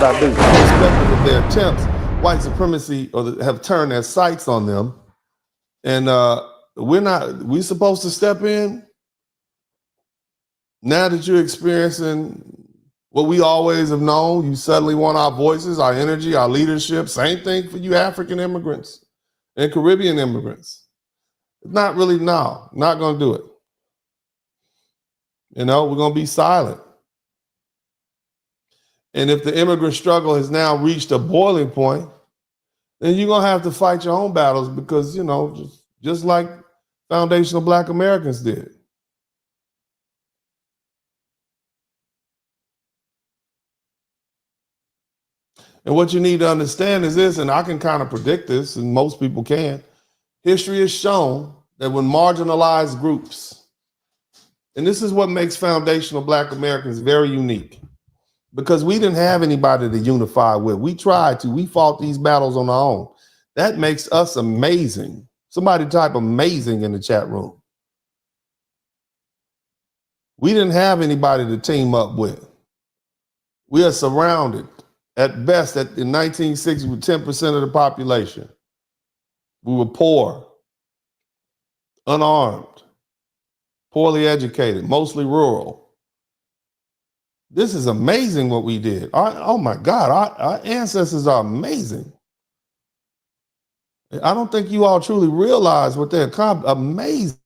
what I do. Irrespective of their attempts, white supremacy have turned their sights on them, and we're supposed to step in now that you're experiencing what we always have known. You suddenly want our voices, our energy, our leadership. Same thing for you African immigrants and Caribbean immigrants. Not really, no, not going to do it. We're going to be silent. And if the immigrant struggle has now reached a boiling point, then you're going to have to fight your own battles because, just like foundational Black Americans did. And what you need to understand is this, and I can kind of predict this, and most people can. History has shown that when marginalized groups, and this is what makes foundational Black Americans very unique, because we didn't have anybody to unify with. We tried to. We fought these battles on our own. That makes us amazing. Somebody type amazing in the chat room. We didn't have anybody to team up with. We are surrounded. At best, in 1960, with 10% of the population. We were poor, unarmed, poorly educated, mostly rural. This is amazing what we did. Oh my God, our ancestors are amazing. I don't think you all truly realize what they're amazing.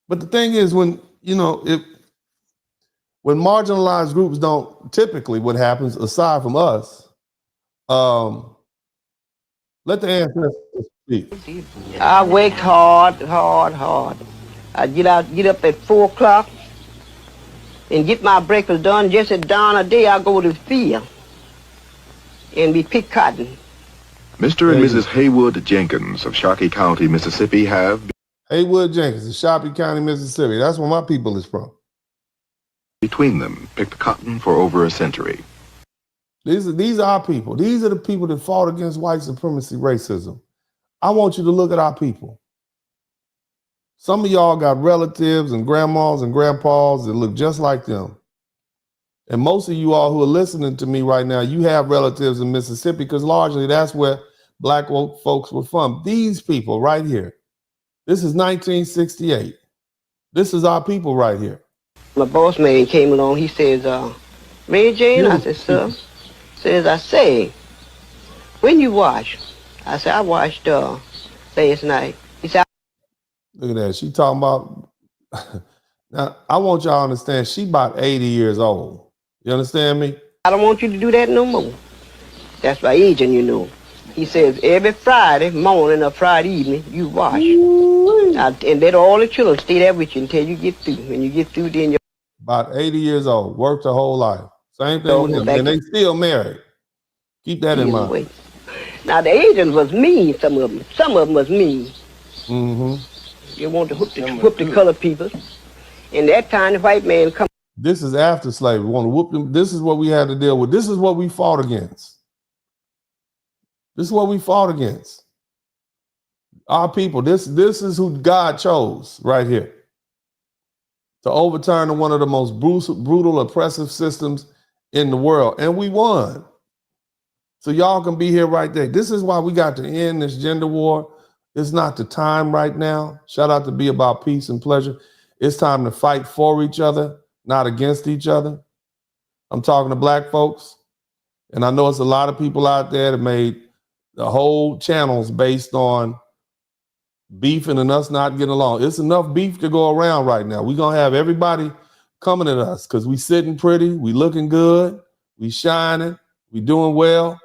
But the thing is, when marginalized groups don't, typically what happens, aside from us, let the ancestors speak. I worked hard. I get up at 4 o'clock and get my breakfast done. Just at dawn of day, I go to the field and we pick cotton. Mr. and Mrs. Haywood Jenkins of Sharkey County, Mississippi have... Haywood Jenkins of Sharkey County, Mississippi. That's where my people is from. Between them, picked cotton for over a century. These are our people. These are the people that fought against white supremacy, racism. I want you to look at our people. Some of y'all got relatives and grandmas and grandpas that look just like them. And most of you all who are listening to me right now, you have relatives in Mississippi because largely that's where Black folks were from. These people right here. This is 1968. This is our people right here. My boss man came along. He says, Mary Jane, I said, sir. I say, when you wash? I said, I washed last night. He said, look at that. She talking about, now I want y'all to understand, she about 80 years old. You understand me? I don't want you to do that no more. That's my agent, He says, every Friday morning or Friday evening, you wash. And let all the children stay there with you until you get through. When you get through, then you're... About 80 years old, worked her whole life. Same thing with him, and they still married. Keep that in mind. Way. Now, the agents was mean, some of them. Some of them was mean. Mm-hmm. You want to whoop the colored people. And that time, the white man come. This is after slavery. We want to whoop them. This is what we had to deal with. This is what we fought against. This is what we fought against. Our people. This is who God chose right here to overturn one of the most brutal, oppressive systems in the world. And we won. So y'all can be here right there. This is why we got to end this gender war. It's not the time right now. Shout out to Be About Peace and Pleasure. It's time to fight for each other, not against each other. I'm talking to Black folks. And I know it's a lot of people out there that made the whole channels based on beefing and us not getting along. It's enough beef to go around right now. We're going to have everybody coming at us because we sitting pretty, we looking good, we shining, we doing well.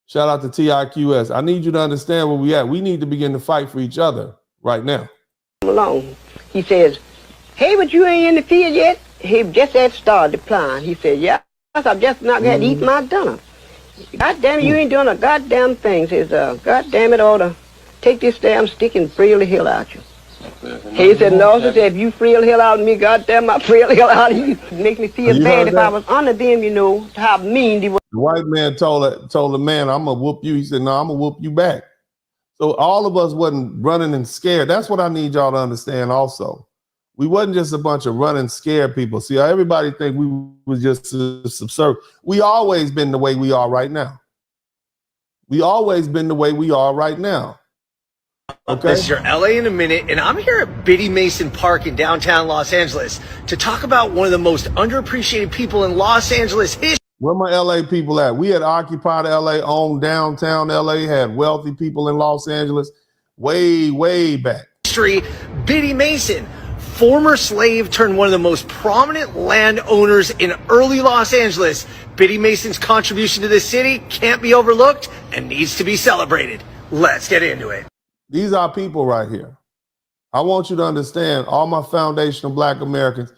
Shout out to TIQS. I need you to understand where we at. We need to begin to fight for each other right now. Along. He says, hey, but you ain't in the field yet? He just had started applying. He said, yeah, I'm just not going to eat my dinner. God damn it, you ain't doing a goddamn thing. He says, God damn it, ought to take this damn stick and frill the hell out you. He said, no, he said, if you frill the hell out of me, goddamn, I frill the hell out of you. Make me feel bad if I was under them, how mean they were. The white man told the man, I'm going to whoop you. He said, no, I'm going to whoop you back. So all of us wasn't running and scared. That's what I need y'all to understand also. We wasn't just a bunch of running scared people. See, everybody think we was just subservient. We always been the way we are right now. We always been the way we are right now. Okay. This is your LA in a minute, and I'm here at Biddy Mason Park in downtown Los Angeles to talk about one of the most underappreciated people in Los Angeles history. Where my LA people at? We had occupied LA, owned downtown LA, had wealthy people in Los Angeles way, way back. Biddy Mason, former slave turned one of the most prominent landowners in early Los Angeles. Biddy Mason's contribution to this city can't be overlooked and needs to be celebrated. Let's get into it. These are people right here. I want you to understand, all my foundational Black Americans,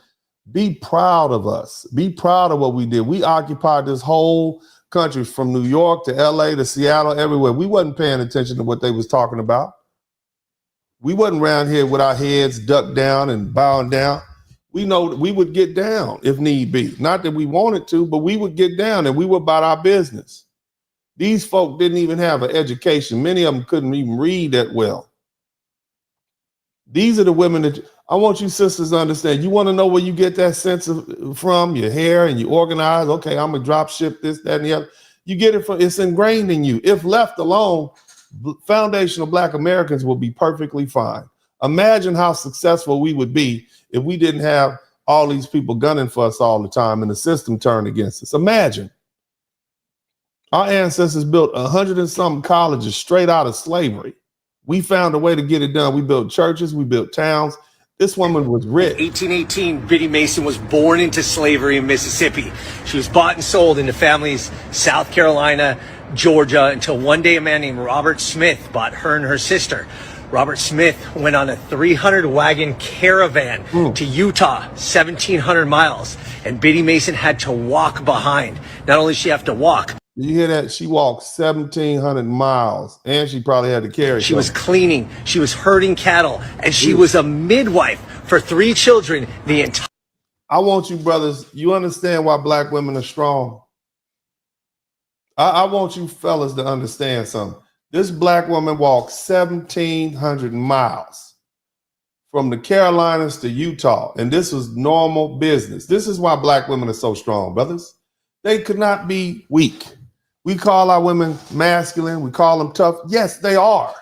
be proud of us. Be proud of what we did. We occupied this whole country from New York to LA to Seattle, everywhere. We wasn't paying attention to what they was talking about. We wasn't around here with our heads ducked down and bowing down. We know that we would get down if need be. Not that we wanted to, but we would get down and we were about our business. These folk didn't even have an education. Many of them couldn't even read that well. These are the women that I want you sisters to understand. You want to know where you get that sense of from your hair and you organize. Okay, I'm gonna drop ship this, that, and the other. You get it from, it's ingrained in you. If left alone, foundational Black Americans will be perfectly fine. Imagine how successful we would be if we didn't have all these people gunning for us all the time and the system turned against us. Imagine. Our ancestors built 100 and something colleges straight out of slavery. We found a way to get it done. We built churches, we built towns. This woman was rich. In 1818, Biddy Mason was born into slavery in Mississippi. She was bought and sold into families South Carolina, Georgia, until one day a man named Robert Smith bought her and her sister. Robert Smith went on a 300-wagon caravan to Utah, 1,700 miles, and Biddy Mason had to walk behind. Not only did she have to walk, you hear that? She walked 1,700 miles, and she probably had to carry. She was cleaning, she was herding cattle, and she was a midwife for 3 children the entire. I want you brothers, you understand why Black women are strong. I want you fellas to understand something. This Black woman walked 1,700 miles from the Carolinas to Utah, and this was normal business. This is why Black women are so strong, brothers. They could not be weak. We call our women masculine. We call them tough. Yes, they are.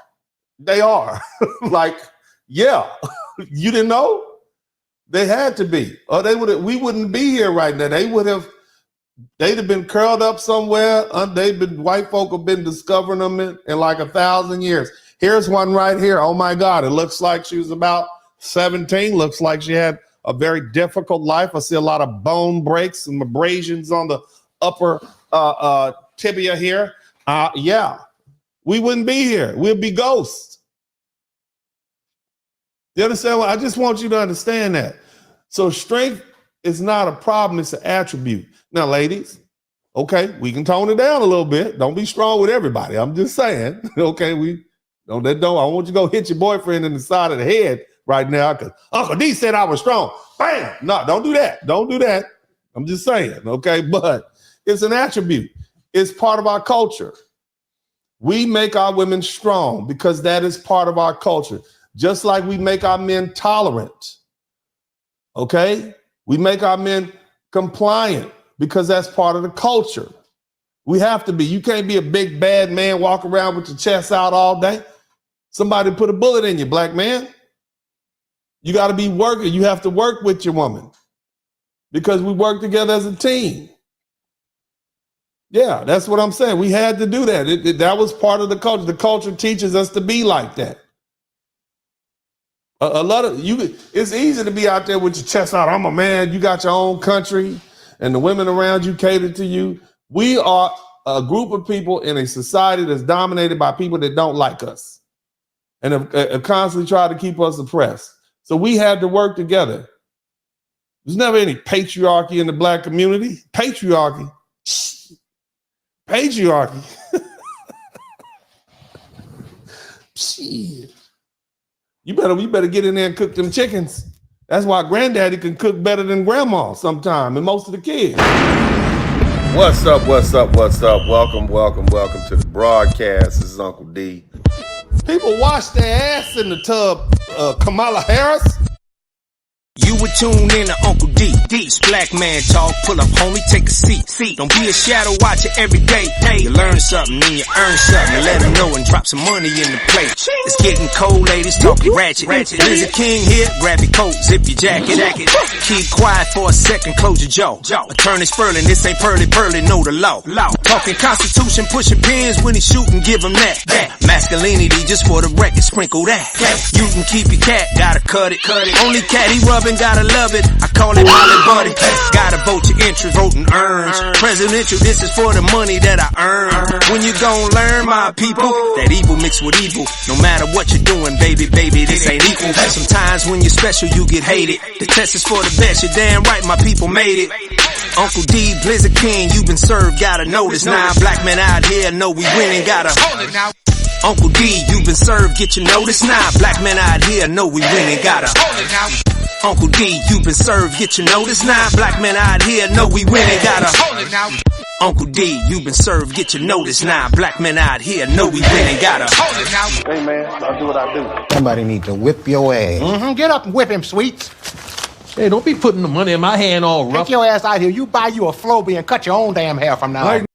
They are. Like, yeah, you didn't know? They had to be, or we wouldn't be here right now. They'd have been curled up somewhere. White folk have been discovering them in like 1,000 years. Here's one right here. Oh my God. It looks like she was about 17. Looks like she had a very difficult life. I see a lot of bone breaks and abrasions on the upper tibia here. Yeah, we wouldn't be here. We'd be ghosts. You understand? I just want you to understand that. So strength is not a problem. It's an attribute. Now, ladies, okay, we can tone it down a little bit. Don't be strong with everybody. I'm just saying. Okay, I want you to go hit your boyfriend in the side of the head right now because Uncle D said I was strong. Bam! No, don't do that. Don't do that. I'm just saying. Okay, but it's an attribute. It's part of our culture. We make our women strong because that is part of our culture. Just like we make our men tolerant. Okay? We make our men compliant because that's part of the culture. We have to be. You can't be a big bad man, walk around with your chest out all day. Somebody put a bullet in you, Black man. You got to be working. You have to work with your woman because we work together as a team. Yeah, that's what I'm saying. We had to do that. That was part of the culture. The culture teaches us to be like that. It's easy to be out there with your chest out. I'm a man. You got your own country, and the women around you cater to you. We are a group of people in a society that's dominated by people that don't like us and have constantly tried to keep us oppressed. So we had to work together. There's never any patriarchy in the Black community. Patriarchy. Shit. You better get in there and cook them chickens. That's why granddaddy can cook better than grandma sometime and most of the kids. What's up? Welcome to the broadcast. This is Uncle D. People wash their ass in the tub, Kamala Harris. You would tune in to Uncle D. This black man talk, pull up homie, take a seat. Don't be a shadow watcher every day. You learn something, then you earn something. Let them know and drop some money in the plate. It's getting cold, ladies, talking ratchet. There's a king here, grab your coat, zip your jacket. Keep quiet for a second, close your jaw. Attorney Spurling, this ain't pearly, know the law. Talking Constitution, pushing pins when he shooting, give him that. Masculinity, just for the record, sprinkle that. You can keep your cat, gotta cut it. Only cat he rubbing, gotta love it. I call it Molly Buddy. Gotta vote your interest, voting earns. Presidential, this is for the money that I earn. When you gon' learn, my people, that evil mixed with evil. No matter what you're doing, baby, this ain't equal. Sometimes when you're special, you get hated. The test is for the best, you're damn right, my people made it. Uncle D, Blizzard King, you been served, gotta notice. Now black men out here know we winning, gotta hold it now. Uncle D, you been served, get your notice now. Black men out here know we winning, gotta hold it now. Uncle D, you been served, get your notice now. Black men out here know we winning, gotta hold it now. Uncle D, you been served, get your notice now. Black men out here know we winning, gotta hold it now. Hey man, I'll do what I do. Somebody need to whip your ass. Get up and whip him, Sweets. Hey, don't be putting the money in my hand all rough. Take your ass out here. You buy you a Flowbee and cut your own damn hair from now on.